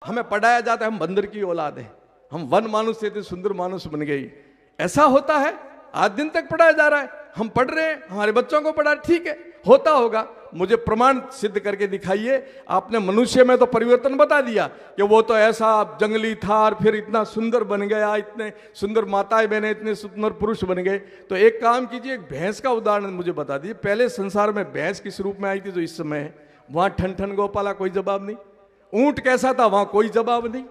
हमें पढ़ाया जाता है हम बंदर की औलाद है, हम वन मानुष थे सुंदर मानुष बन गई। ऐसा होता है? आज दिन तक पढ़ाया जा रहा है, हम पढ़ रहे हैं, हमारे बच्चों को पढ़ा, ठीक है, होता होगा। मुझे प्रमाण सिद्ध करके दिखाइए। आपने मनुष्य में तो परिवर्तन बता दिया कि वो तो ऐसा जंगली था और फिर इतना सुंदर बन गया, इतने सुंदर माताएं बने, इतने सुंदर पुरुष बन गए। तो एक काम कीजिए, एक भैंस का उदाहरण मुझे बता दीजिए। पहले संसार में भैंस किस रूप में आई थी जो इस समय है? वहां ठन ठन गोपाला, कोई जवाब नहीं। ऊंट कैसा था? वहां कोई जवाब नहीं।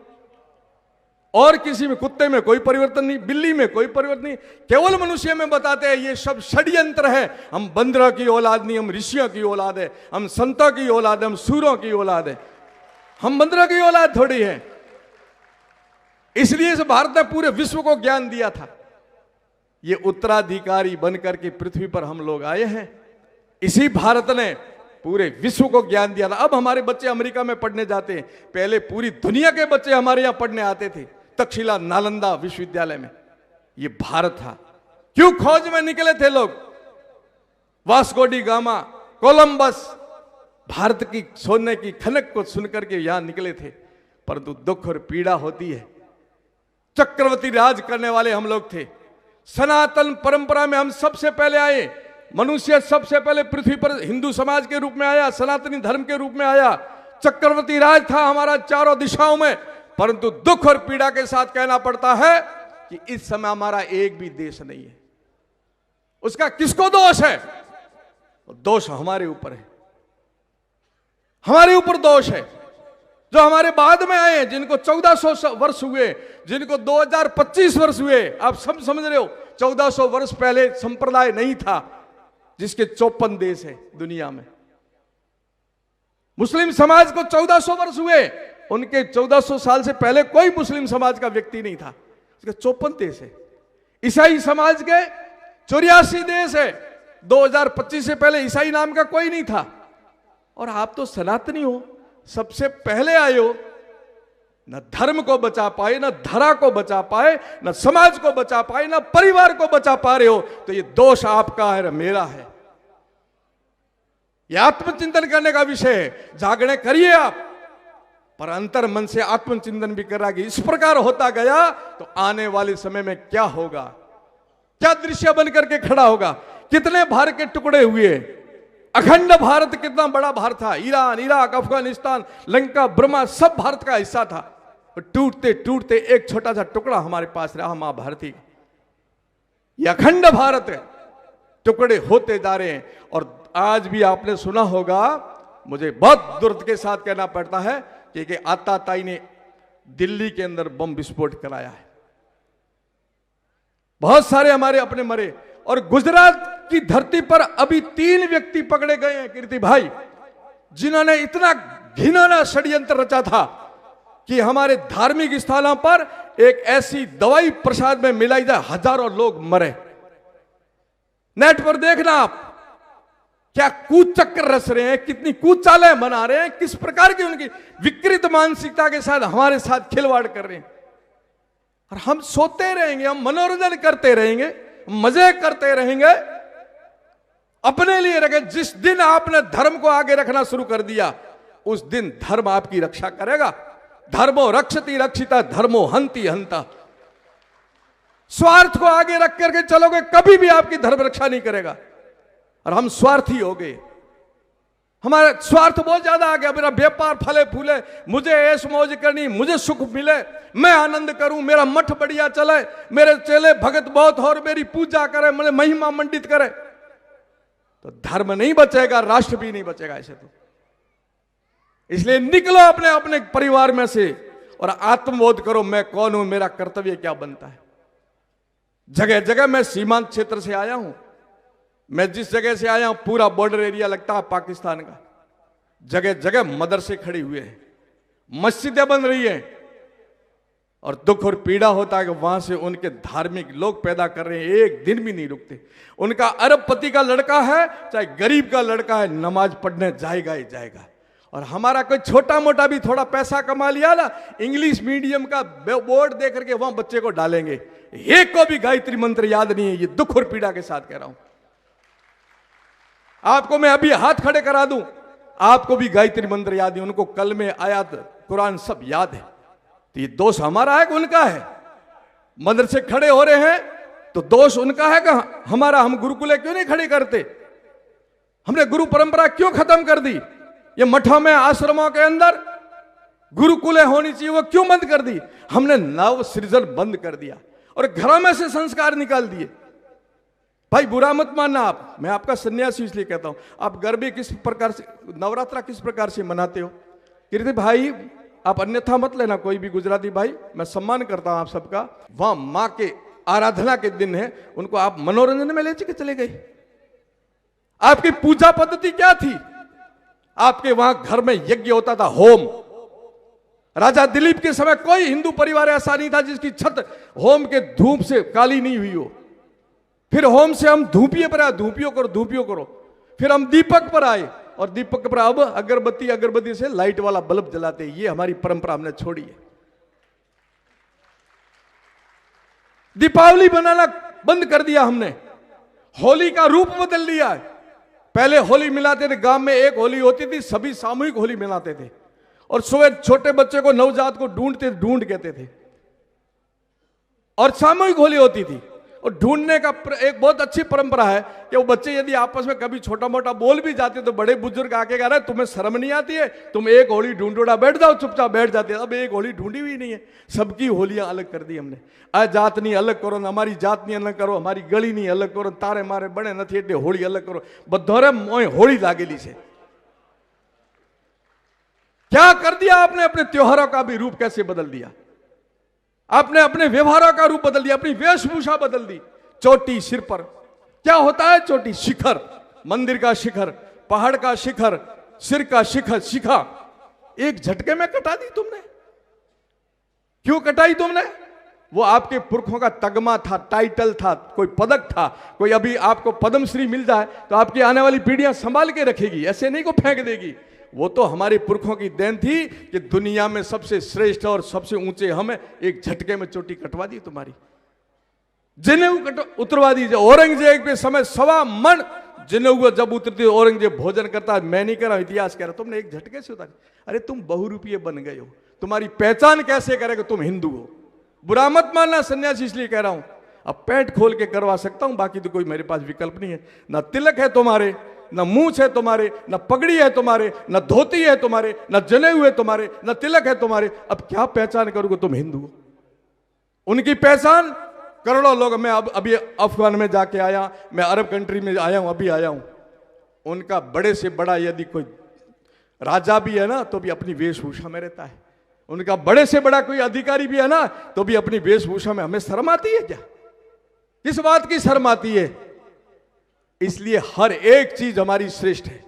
और किसी में, कुत्ते में कोई परिवर्तन नहीं, बिल्ली में कोई परिवर्तन नहीं, केवल मनुष्य में बताते हैं ये सब षड्यंत्र है। हम बंदरों की औलाद नहीं, हम ऋषियों की औलाद है, हम संतों की औलाद है, हम सूरों की औलाद है, हम बंदरों की औलाद थोड़ी है। इसलिए इस भारत ने पूरे विश्व को ज्ञान दिया था। ये उत्तराधिकारी बनकर के पृथ्वी पर हम लोग आए हैं। इसी भारत ने पूरे विश्व को ज्ञान दिया था। अब हमारे बच्चे अमेरिका में पढ़ने जाते हैं, पहले पूरी दुनिया के बच्चे हमारे यहां पढ़ने आते थे, तक्षशिला नालंदा विश्वविद्यालय में। ये भारत था। क्यों खोज में निकले थे लोग? Vasco D gamma, Columbus, Bharat की सोने की खनक को सुनकर के यहां निकले थे। परंतु दुख और पीड़ा होती है। चक्रवर्ती राज करने वाले हम लोग थे। सनातन परंपरा में हम सबसे पहले आए। मनुष्य सबसे पहले पृथ्वी पर हिंदू समाज के रूप में आया, सनातनी धर्म के रूप में आया। चक्रवर्ती राज था हमारा चारों दिशाओं में। परंतु दुख और पीड़ा के साथ कहना पड़ता है कि इस समय हमारा एक भी देश नहीं है। उसका किसको दोष है? दोष हमारे ऊपर है, हमारे ऊपर दोष है। जो हमारे बाद में आए, जिनको 1400 वर्ष हुए, जिनको 2025 वर्ष हुए, आप सब समझ रहे हो। 1400 वर्ष पहले संप्रदाय नहीं था, जिसके 54 देश है दुनिया में। मुस्लिम समाज को 1400 वर्ष हुए, उनके 1400 साल से पहले कोई मुस्लिम समाज का व्यक्ति नहीं था, उसके 54 देश है। ईसाई समाज के 84 देश है, 2025 से पहले ईसाई नाम का कोई नहीं था। और आप तो सनातनी हो, सबसे पहले आए हो। न धर्म को बचा पाए, न धरा को बचा पाए, न समाज को बचा पाए, न परिवार को बचा पा रहे हो। तो ये दोष आपका है, मेरा है। यह आत्मचिंतन करने का विषय है। जागरण करिए आप, पर अंतर मन से आत्मचिंतन भी कराएगी। इस प्रकार होता गया तो आने वाले समय में क्या होगा, क्या दृश्य बनकर के खड़ा होगा। कितने भारत के टुकड़े हुए, अखंड भारत कितना बड़ा भारत था। Iran, Iraq, Afghanistan, Lanka, Burma सब भारत का हिस्सा था। टूटते टूटते एक छोटा सा टुकड़ा हमारे पास रहा, मां भारती। यह अखंड भारत है, टुकड़े होते जा रहे हैं। और आज भी आपने सुना होगा, मुझे बहुत दुर्द के साथ कहना पड़ता है कि आताताई ने दिल्ली के अंदर बम विस्फोट कराया है। बहुत सारे हमारे अपने मरे। और गुजरात की धरती पर अभी 3 व्यक्ति पकड़े गए हैं कीर्ति भाई, जिन्होंने इतना घिनौना षड्यंत्र रचा था कि हमारे धार्मिक स्थानों पर एक ऐसी दवाई प्रसाद में मिलाई जाए, हजारों लोग मरे। नेट पर देखना आप, क्या कूचक्र रच रहे हैं, कितनी कूचालें बना रहे हैं, किस प्रकार की उनकी विकृत मानसिकता के साथ हमारे साथ खिलवाड़ कर रहे हैं। और हम सोते रहेंगे, हम मनोरंजन करते रहेंगे, मजे करते रहेंगे, अपने लिए रखे। जिस दिन आपने धर्म को आगे रखना शुरू कर दिया, उस दिन धर्म आपकी रक्षा करेगा। धर्मो रक्षति रक्षिता, धर्मो हंति हंता। स्वार्थ को आगे रख करके चलोगे, कभी भी आपकी धर्म रक्षा नहीं करेगा। और हम स्वार्थी हो गए, हमारा स्वार्थ बहुत ज्यादा आ गया। मेरा व्यापार फले फूले, मुझे ऐश मौज करनी, मुझे सुख मिले, मैं आनंद करूं, मेरा मठ बढ़िया चले, मेरे चेले भगत बहुत हो और मेरी पूजा करे, मुझे महिमा मंडित करे। तो धर्म नहीं बचेगा, राष्ट्र भी नहीं बचेगा ऐसे तो। इसलिए निकलो अपने अपने परिवार में से और आत्मबोध करो, मैं कौन हूं, मेरा कर्तव्य क्या बनता है। जगह जगह मैं सीमांत क्षेत्र से आया हूं। मैं जिस जगह से आया हूं पूरा बॉर्डर एरिया लगता है पाकिस्तान का। जगह जगह मदरसे खड़े हुए हैं, मस्जिदें बन रही हैं। और दुख और पीड़ा होता है कि वहां से उनके धार्मिक लोग पैदा कर रहे हैं, एक दिन भी नहीं रुकते। उनका अरबपति का लड़का है चाहे गरीब का लड़का है, नमाज पढ़ने जाएगा ही जाएगा। और हमारा कोई छोटा मोटा भी थोड़ा पैसा कमा लिया ना, इंग्लिश मीडियम का बोर्ड दे करके वहां बच्चे को डालेंगे। एक को भी गायत्री मंत्र याद नहीं है। ये दुख और पीड़ा के साथ कह रहा हूं। आपको मैं अभी हाथ खड़े करा दूं, आपको भी गायत्री मंत्र याद नहीं। उनको कल में आयात कुरान सब याद है। तो ये दोष हमारा है कि उनका है? मदरसे खड़े हो रहे हैं तो दोष उनका है कि हमारा? हम गुरुकुले क्यों नहीं खड़े करते? हमने गुरु परंपरा क्यों खत्म कर दी? ये मठों में, आश्रमों के अंदर गुरुकुले होनी चाहिए, वो क्यों बंद कर दी? हमने नव सृजन बंद कर दिया और घरों में से संस्कार निकाल दिए। भाई बुरा मत मानना आप, मैं आपका सन्यासी इसलिए कहता हूं। आप गरबे किस प्रकार से, नवरात्रा किस प्रकार से मनाते हो? कीर्ति भाई आप अन्यथा मत लेना, कोई भी गुजराती भाई, मैं सम्मान करता हूं आप सबका। वहां मां के आराधना के दिन है, उनको आप मनोरंजन में ले के चले गए। आपकी पूजा पद्धति क्या थी? आपके वहां घर में यज्ञ होता था, होम। राजा दिलीप के समय कोई हिंदू परिवार ऐसा नहीं था जिसकी छत होम के धूप से काली नहीं हुई हो। फिर होम से हम धूपिये पर आए, धूपियों करो, धूपियों करो। फिर हम दीपक पर आए और दीपक पर अब अगरबत्ती, अगरबत्ती से लाइट वाला बल्ब जलाते हैं। ये हमारी परंपरा हमने छोड़ी है। दीपावली बनाना बंद कर दिया हमने, होली का रूप बदल दिया है। पहले होली मिलाते थे, गांव में एक होली होती थी, सभी सामूहिक होली मिलाते थे और सुबह छोटे बच्चे को, नवजात को ढूंढ कहते थे और सामूहिक होली होती थी। और ढूंढने का एक बहुत अच्छी परंपरा है कि वो बच्चे यदि आपस में कभी छोटा मोटा बोल भी जाते तो बड़े बुजुर्ग आके कह रहे तुम्हें शर्म नहीं आती है, तुम एक होली ढूंढोड़ा, बैठ जाओ, चुपचाप बैठ जाते। अब एक होली ढूंढी हुई नहीं है, सबकी होलियां अलग कर दी हमने। जात नहीं अलग करो, हमारी जात नहीं अलग करो, हमारी गली नहीं अलग करो, तारे मारे बने नहीं एटे होली अलग करो, बधोरे मोए होली लागेली से। क्या कर दिया आपने? अपने त्योहारों का भी रूप कैसे बदल दिया आपने, अपने व्यवहारों का रूप बदल दिया, अपनी वेशभूषा बदल दी। चोटी सिर पर, क्या होता है चोटी? शिखर, मंदिर का शिखर, पहाड़ का शिखर, सिर का शिखर, शिखा एक झटके में कटा दी तुमने। क्यों कटाई तुमने? वो आपके पुरखों का तगमा था, टाइटल था, कोई पदक था। कोई अभी आपको पद्मश्री मिल जाए तो आपकी आने वाली पीढ़ियां संभाल के रखेगी, ऐसे नहीं को फेंक देगी। वो तो हमारे पुरखों की देन थी कि दुनिया में सबसे श्रेष्ठ और सबसे ऊंचे हमें एक झटके में चोटी कटवा दी तुम्हारी। जनेऊ उतरवा दी। औरंगजेब के समय 1.25 मन जनेऊ जब उतरती, औरंगजेब भोजन करता, मैं नहीं कर रहा, इतिहास कह रहा, तुमने एक झटके से उतार। अरे तुम बहुरूपीय बन गए हो, तुम्हारी पहचान कैसे करेगा तुम हिंदू हो? बुरा मत मानना, सन्यासी इसलिए कह रहा हूं। अब पेट खोल के करवा सकता हूं, बाकी तो कोई मेरे पास विकल्प नहीं है। ना तिलक है तुम्हारे, न मूछ है तुम्हारे, न पगड़ी है तुम्हारे, न धोती है तुम्हारे, न जनेऊ है तुम्हारे, न तिलक है तुम्हारे। अब क्या पहचान करोगे तुम हिंदू हो? उनकी पहचान करोड़ों लोग, मैं अब अभी अफगान में जाके आया, मैं अरब कंट्री में आया हूं, अभी आया हूं। उनका बड़े से बड़ा यदि कोई राजा भी है ना तो भी अपनी वेशभूषा में रहता है। उनका बड़े से बड़ा कोई अधिकारी भी है ना तो भी अपनी वेशभूषा में। हमें शर्म आती है क्या? किस बात की शर्म आती है? इसलिए हर एक चीज हमारी श्रेष्ठ है।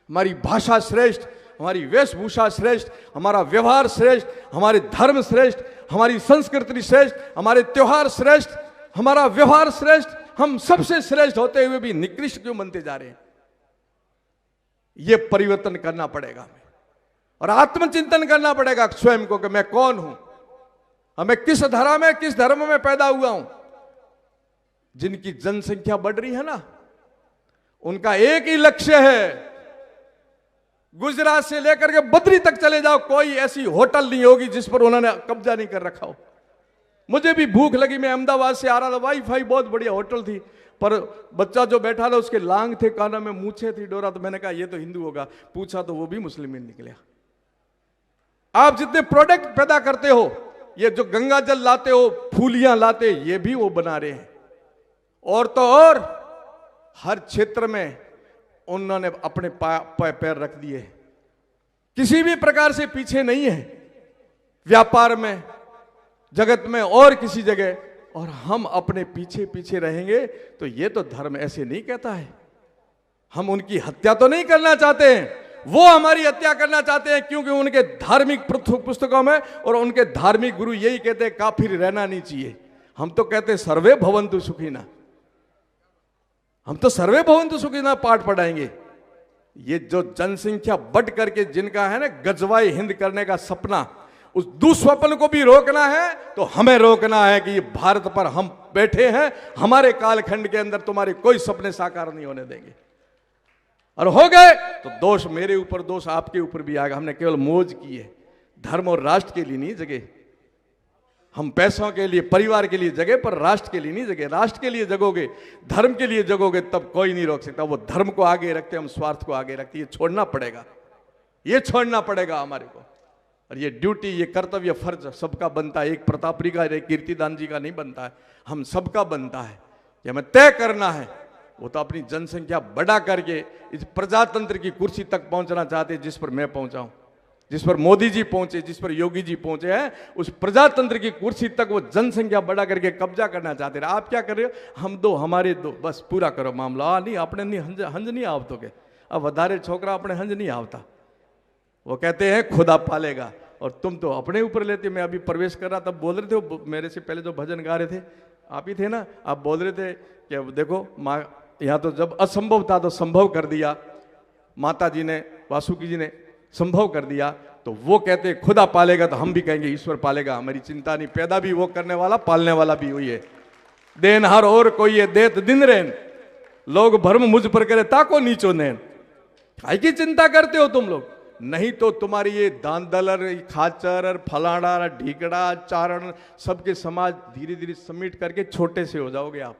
हमारी भाषा श्रेष्ठ, हमारी वेशभूषा श्रेष्ठ, हमारा व्यवहार श्रेष्ठ, हमारे धर्म श्रेष्ठ, हमारी संस्कृति श्रेष्ठ, हमारे त्योहार श्रेष्ठ, हमारा व्यवहार श्रेष्ठ। हम सबसे श्रेष्ठ होते हुए भी निकृष्ट क्यों बनते जा रहे हैं? यह परिवर्तन करना पड़ेगा हमें और आत्मचिंतन करना पड़ेगा स्वयं को कि मैं कौन हूं, हमें किस धरा में, किस धर्म में पैदा हुआ हूं। जिनकी जनसंख्या बढ़ रही है ना, उनका एक ही लक्ष्य है, गुजरात से लेकर के बद्री तक चले जाओ, कोई ऐसी होटल नहीं होगी जिस पर उन्होंने कब्जा नहीं कर रखा हो। मुझे भी भूख लगी, मैं अहमदाबाद से आ रहा था, वाईफाई बहुत बढ़िया होटल थी, पर बच्चा जो बैठा था उसके लांग थे, कानों में मूछे थी, डोरा। तो मैंने कहा ये तो हिंदू होगा, पूछा तो वो भी मुस्लिम ही निकला। आप जितने प्रोडक्ट पैदा करते हो, ये जो गंगा जल लाते हो, फूलियां लाते, ये भी वो बना रहे हैं। और तो और हर क्षेत्र में उन्होंने अपने पैर रख दिए, किसी भी प्रकार से पीछे नहीं है, व्यापार में, जगत में और किसी जगह। और हम अपने पीछे पीछे रहेंगे तो ये तो धर्म ऐसे नहीं कहता है। हम उनकी हत्या तो नहीं करना चाहते हैं, वो हमारी हत्या करना चाहते हैं, क्योंकि उनके धार्मिक पुस्तकों में और उनके धार्मिक गुरु यही कहते हैं काफिर रहना नहीं चाहिए। हम तो कहते हैं सर्वे भवन्तु सुखिनः, हम तो सर्वे भवन्तु सुखिनः पाठ पढ़ाएंगे। ये जो जनसंख्या बढ़ करके जिनका है ना गजवाए हिंद करने का सपना, उस दुस्वप्न को भी रोकना है तो हमें रोकना है कि ये भारत पर हम बैठे हैं, हमारे कालखंड के अंदर तुम्हारे कोई सपने साकार नहीं होने देंगे। और हो गए तो दोष मेरे ऊपर, दोष आपके ऊपर भी आएगा। हमने केवल मौज की है, धर्म और राष्ट्र के लिए नहीं जगे। हम पैसों के लिए, परिवार के लिए जगे, पर राष्ट्र के लिए नहीं जगे। राष्ट्र के लिए जगोगे, धर्म के लिए जगोगे, तब कोई नहीं रोक सकता। वो धर्म को आगे रखते, हम स्वार्थ को आगे रखते। ये छोड़ना पड़ेगा, ये छोड़ना पड़ेगा हमारे को। और ये ड्यूटी, ये कर्तव्य, फर्ज सबका बनता है। एक प्रतापरी का, एक कीर्तिदान जी का नहीं बनता है, हम सबका बनता है। ये हमें तय करना है। वो तो अपनी जनसंख्या बढ़ा करके इस प्रजातंत्र की कुर्सी तक पहुंचना चाहते हैं, जिस पर मैं पहुंचा हूं, जिस पर मोदी जी पहुंचे, जिस पर योगी जी पहुंचे हैं। उस प्रजातंत्र की कुर्सी तक वो जनसंख्या बढ़ा करके कब्जा करना चाहते हैं। आप क्या कर रहे हो? हम दो, हमारे दो, बस पूरा करो मामला। नहीं, अपने नहीं हंज नहीं आवतो के। अब वधारे छोकरा अपने हंज नहीं आवता। वो कहते हैं खुदा पालेगा, और तुम तो अपने ऊपर लेते। मैं अभी प्रवेश कर रहा तब बोल रहे थे, मेरे से पहले जो भजन गा रहे थे आप ही थे ना, आप बोल रहे थे कि देखो माँ, यहाँ तो जब असंभव था तो संभव कर दिया माता जी ने, वासुकी जी ने संभव कर दिया। तो वो कहते खुदा पालेगा, तो हम भी कहेंगे ईश्वर पालेगा, हमारी चिंता नहीं। पैदा भी वो करने वाला, पालने वाला भी वही है। देनहार और कोई है, देत दिन रेन, लोग भरम मुझ पर करे ताको नीचो नैन। काय की चिंता करते हो तुम लोग? नहीं तो तुम्हारी ये दांदलर, खाचर, फलाना, ढीकड़ा, चारण, सबके समाज धीरे धीरे समेट करके छोटे से हो जाओगे आप।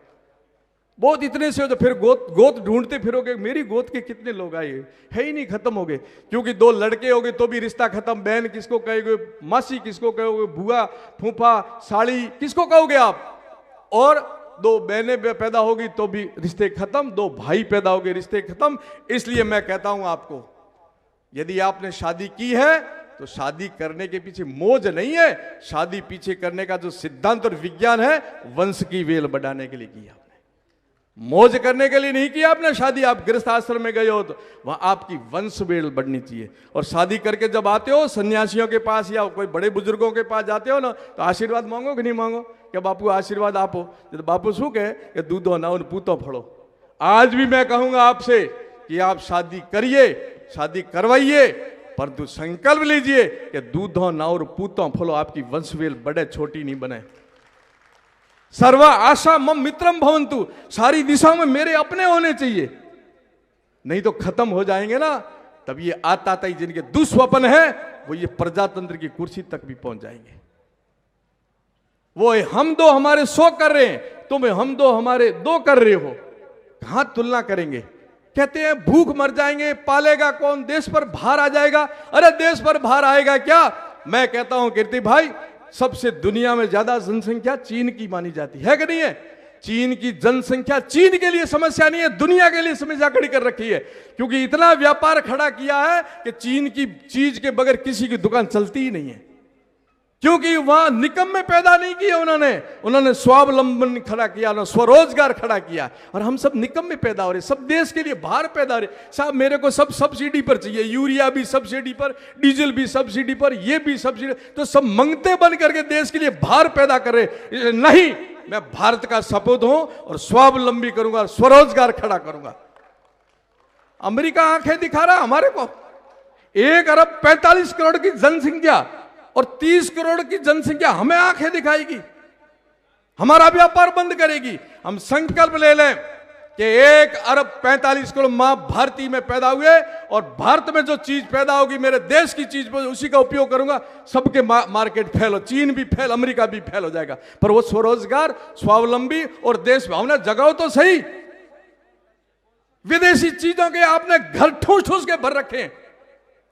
बहुत इतने से हो, तो फिर गोत ढूंढते फिरोगे। मेरी गोत के कितने लोग आए, है ही नहीं, खत्म हो गए। क्योंकि दो लड़के हो गए तो भी रिश्ता खत्म। बहन किसको कहोगे, मासी किसको कहोगे, बुआ, फूफा, साड़ी किसको कहोगे आप? और दो बहनें पैदा होगी तो भी रिश्ते खत्म, दो भाई पैदा हो गए रिश्ते खत्म। इसलिए मैं कहता हूं आपको, यदि आपने शादी की है तो शादी करने के पीछे मौज नहीं है। शादी पीछे करने का जो सिद्धांत और विज्ञान है, वंश की वेल बढ़ाने के लिए किया। मौज करने के लिए नहीं किया आपने शादी। आप गृहस्थ आश्रम में गए हो तो वहां आपकी वंश वेल बढ़नी चाहिए। और शादी करके जब आते हो सन्यासियों के पास या कोई बड़े बुजुर्गों के पास जाते हो ना, तो आशीर्वाद मांगो कि नहीं मांगो? क्या बापू आशीर्वाद आपो? तो बापू शू कहे कि दूधो ना उन पूतो फड़ो। आज भी मैं कहूंगा आपसे कि आप शादी करिए, शादी करवाइए, परंतु संकल्प लीजिए कि दूधो ना और पूतो फलो, आपकी वंश वेल बढ़े, छोटी नहीं बने। सर्व आशा मम मित्रम भवंतु, सारी दिशाओं में मेरे अपने होने चाहिए, नहीं तो खत्म हो जाएंगे ना। तब ये आताताई जिनके दुस्वप्न है, वो ये प्रजातंत्र की कुर्सी तक भी पहुंच जाएंगे। वो हम दो हमारे 100 कर रहे हैं, तुम हम दो हमारे 2 कर रहे हो, कहां तुलना करेंगे? कहते हैं भूख मर जाएंगे, पालेगा कौन? देश पर भार आ जाएगा। अरे देश पर भार आएगा क्या? मैं कहता हूं कीर्ति भाई, सबसे दुनिया में ज्यादा जनसंख्या चीन की मानी जाती है कि नहीं है? चीन की जनसंख्या चीन के लिए समस्या नहीं है, दुनिया के लिए समस्या खड़ी कर रखी है। क्योंकि इतना व्यापार खड़ा किया है कि चीन की चीज के बगैर किसी की दुकान चलती ही नहीं है। क्योंकि वहां निकम्मे पैदा नहीं किए उन्होंने स्वावलंबन खड़ा किया, स्वरोजगार खड़ा किया। और हम सब निकम्मे पैदा हो रहे, सब देश के लिए भार पैदा हो रहे। साहब मेरे को सब सब्सिडी पर चाहिए, यूरिया भी सब्सिडी पर, डीजल भी सब्सिडी पर, ये भी सब्सिडी, तो सब मंगते बन करके देश के लिए भार पैदा कर रहे। नहीं, मैं भारत का सपूत हूं और स्वावलंबी करूंगा, स्वरोजगार खड़ा करूंगा। अमेरिका आंखें दिखा रहा हमारे को, 1 अरब 45 करोड़ की जनसंख्या और 30 करोड़ की जनसंख्या हमें आंखें दिखाएगी, हमारा व्यापार बंद करेगी। हम संकल्प ले लें कि 1 अरब 45 करोड़ मां भारतीय में पैदा हुए, और भारत में जो चीज पैदा होगी मेरे देश की चीज उसी का उपयोग करूंगा। सबके मार्केट फैल हो, चीन भी फैल, अमेरिका भी फैल हो जाएगा। पर वो स्वरोजगार, स्वावलंबी और देश भावना जगाओ तो सही। विदेशी चीजों के आपने घर ठूस ठूस के भर रखे हैं।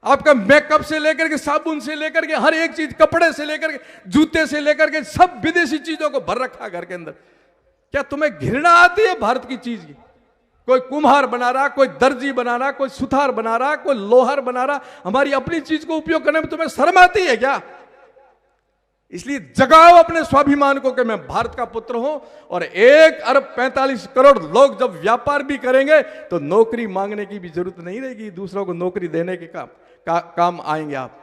आपका मेकअप से लेकर के, साबुन से लेकर के, हर एक चीज, कपड़े से लेकर के, जूते से लेकर के, सब विदेशी चीजों को भर रखा घर के अंदर। क्या तुम्हें घृणा आती है भारत की चीज की? कोई कुम्हार बना रहा, कोई दर्जी बना रहा, कोई सुथार बना रहा, कोई लोहार बना रहा, हमारी अपनी चीज को उपयोग करने में तुम्हें शर्म आती है क्या? इसलिए जगाओ अपने स्वाभिमान को कि मैं भारत का पुत्र हूं। और 1 अरब 45 करोड़ लोग जब व्यापार भी करेंगे तो नौकरी मांगने की भी जरूरत नहीं रहेगी, दूसरों को नौकरी देने के काम आएंगे आप।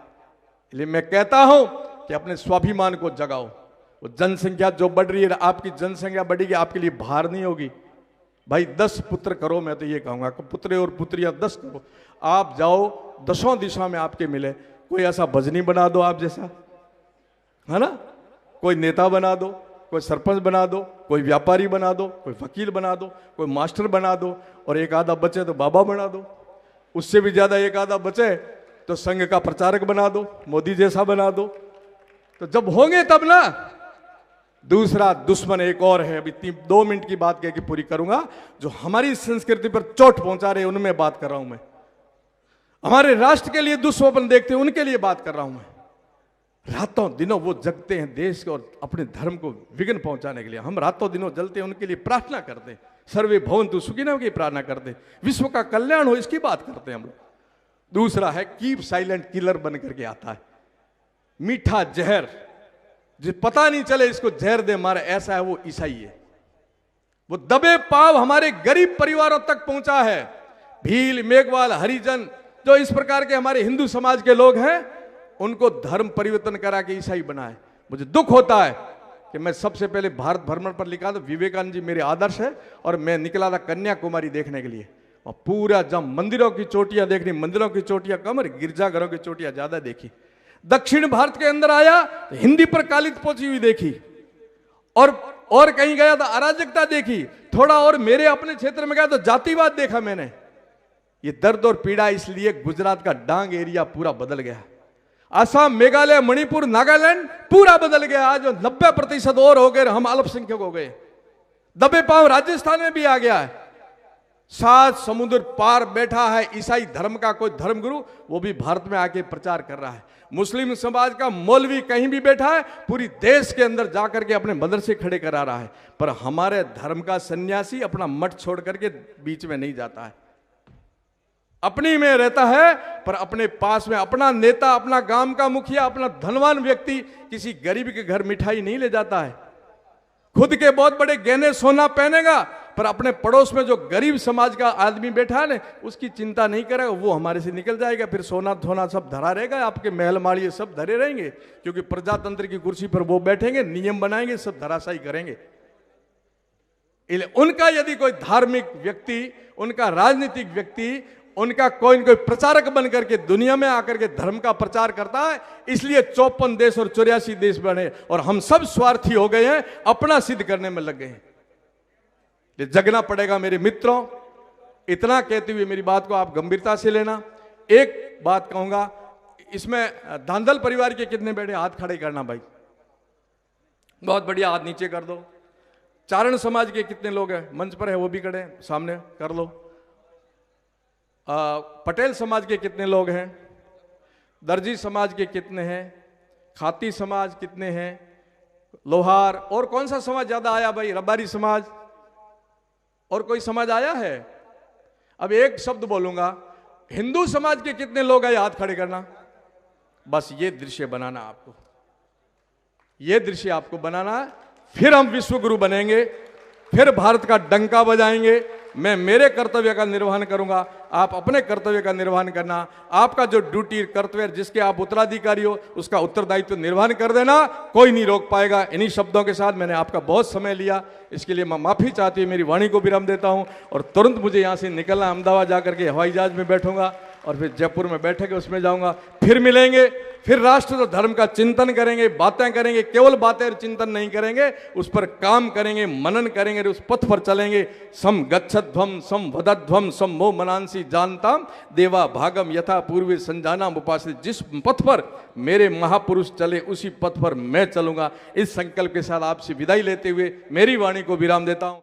इसलिए मैं कहता हूं कि अपने स्वाभिमान को जगाओ। वो जनसंख्या जो बढ़ रही है, आपकी जनसंख्या बढ़ेगी, आपके लिए भार नहीं होगी। भाई 10 पुत्र करो, मैं तो ये कहूंगा, पुत्र और पुत्रियां 10 करो। आप जाओ, 10 दिशा में आपके मिले। कोई ऐसा भजनी बना दो आप जैसा, है ना? कोई नेता बना दो, कोई सरपंच बना दो, कोई व्यापारी बना दो, कोई वकील बना दो, कोई मास्टर बना दो, और एक आधा बचे तो बाबा बना दो। उससे भी ज्यादा एक आधा बचे तो संघ का प्रचारक बना दो, मोदी जैसा बना दो। तो जब होंगे तब ना। दूसरा दुश्मन एक और है, अभी 2 मिनट की बात कह के पूरी करूंगा, जो हमारी संस्कृति पर चोट पहुंचा रहे, उनमें बात कर रहा हूं मैं। हमारे राष्ट्र के लिए दुस्वप्न देखते हैं, उनके लिए बात कर रहा हूं मैं। रातों दिनों वो जगते हैं देश को और अपने धर्म को विघ्न पहुंचाने के लिए। हम रातों दिनों जलते हैं, उनके लिए प्रार्थना करते हैं, सर्वे भवन्तु सुखिनः की प्रार्थना करते हैं, विश्व का कल्याण हो इसकी बात करते हैं हम लोग। दूसरा है कीप साइलेंट किलर बन करके आता है, मीठा जहर, जो पता नहीं चले इसको जहर दे मारे, ऐसा है वो ईसाई है। वो दबे पाव हमारे गरीब परिवारों तक पहुंचा है। भील, मेघवाल, हरिजन, जो इस प्रकार के हमारे हिंदू समाज के लोग हैं, उनको धर्म परिवर्तन करा के ईसाई बनाए। मुझे दुख होता है कि मैं सबसे पहले भारत भ्रमण पर लिखा था, विवेकानंद जी मेरे आदर्श है, और मैं निकला था कन्याकुमारी देखने के लिए। और पूरा जब मंदिरों की चोटियां देखनी, मंदिरों की चोटियां कम और गिरजाघरों की चोटियां ज्यादा देखी। दक्षिण भारत के अंदर आया तो हिंदी पर कालित पोची हुई देखी, और कहीं गया तो अराजकता देखी। थोड़ा और मेरे अपने क्षेत्र में गया तो जातिवाद देखा मैंने। ये दर्द और पीड़ा इसलिए गुजरात का डांग एरिया पूरा बदल गया, असम, मेघालय, मणिपुर, नागालैंड पूरा बदल गया। आज 90% और हो गए, हम अल्पसंख्यक हो गए। दबे पांव राजस्थान में भी आ गया है। 7 समुद्र पार बैठा है ईसाई धर्म का कोई धर्मगुरु, वो भी भारत में आके प्रचार कर रहा है। मुस्लिम समाज का मौलवी कहीं भी बैठा है, पूरी देश के अंदर जाकर के अपने मदरसे खड़े करा रहा है। पर हमारे धर्म का सन्यासी अपना मठ छोड़ करके बीच में नहीं जाता है, अपनी में रहता है। पर अपने पास में अपना नेता, अपना गांव का मुखिया, अपना धनवान व्यक्ति किसी गरीब के घर मिठाई नहीं ले जाता है। खुद के बहुत बड़े गहने सोना पहनेगा, पर अपने पड़ोस में जो गरीब समाज का आदमी बैठा है ना, उसकी चिंता नहीं करेगा, वो हमारे से निकल जाएगा। फिर सोना धोना सब धरा रहेगा, आपके महल माड़िए सब धरे रहेंगे, क्योंकि प्रजातंत्र की कुर्सी पर वो बैठेंगे, नियम बनाएंगे, सब धराशायी करेंगे। उनका यदि कोई धार्मिक व्यक्ति, उनका राजनीतिक व्यक्ति, उनका कोई प्रचारक बन करके दुनिया में आकर के धर्म का प्रचार करता है, इसलिए 54 देश और 84 देश बने, और हम सब स्वार्थी हो गए हैं, अपना सिद्ध करने में लग गए हैं। ये जगना पड़ेगा मेरे मित्रों। इतना कहते हुए मेरी बात को आप गंभीरता से लेना। एक बात कहूंगा, इसमें धांधल परिवार के कितने बैठे, हाथ खड़े करना भाई, बहुत बढ़िया, हाथ नीचे कर दो। चारण समाज के कितने लोग हैं, मंच पर है वो भी खड़े, सामने कर लो। पटेल समाज के कितने लोग हैं, दर्जी समाज के कितने हैं, खाती समाज कितने हैं, लोहार, और कौन सा समाज ज्यादा आया भाई, रबारी समाज, और कोई समाज आया है? अब एक शब्द बोलूंगा, हिंदू समाज के कितने लोग हैं, हाथ खड़े करना। बस ये दृश्य बनाना आपको, ये दृश्य आपको बनाना है, फिर हम विश्वगुरु बनेंगे, फिर भारत का डंका बजाएंगे। मैं मेरे कर्तव्य का निर्वहन करूंगा, आप अपने कर्तव्य का निर्वहन करना। आपका जो ड्यूटी कर्तव्य जिसके आप उत्तराधिकारी हो, उसका उत्तरदायित्व निर्वहन कर देना, कोई नहीं रोक पाएगा। इन्हीं शब्दों के साथ मैंने आपका बहुत समय लिया, इसके लिए मैं माफी चाहती हूँ, मेरी वाणी को विराम देता हूँ। और तुरंत मुझे यहाँ से निकलना, अहमदाबाद जाकर के हवाई जहाज में बैठूंगा, और फिर जयपुर में बैठेंगे, उसमें जाऊंगा, फिर मिलेंगे, फिर राष्ट्र और धर्म का चिंतन करेंगे, बातें करेंगे। केवल बातें और चिंतन नहीं करेंगे, उस पर काम करेंगे, मनन करेंगे, उस पथ पर चलेंगे। सम गच्छध्वम सम वदध्वम सम मो मनांसी जानताम देवा भागम यथा पूर्वे संजानाम उपासित। जिस पथ पर मेरे महापुरुष चले, उसी पथ पर मैं चलूंगा। इस संकल्प के साथ आपसे विदाई लेते हुए मेरी वाणी को विराम देता हूं।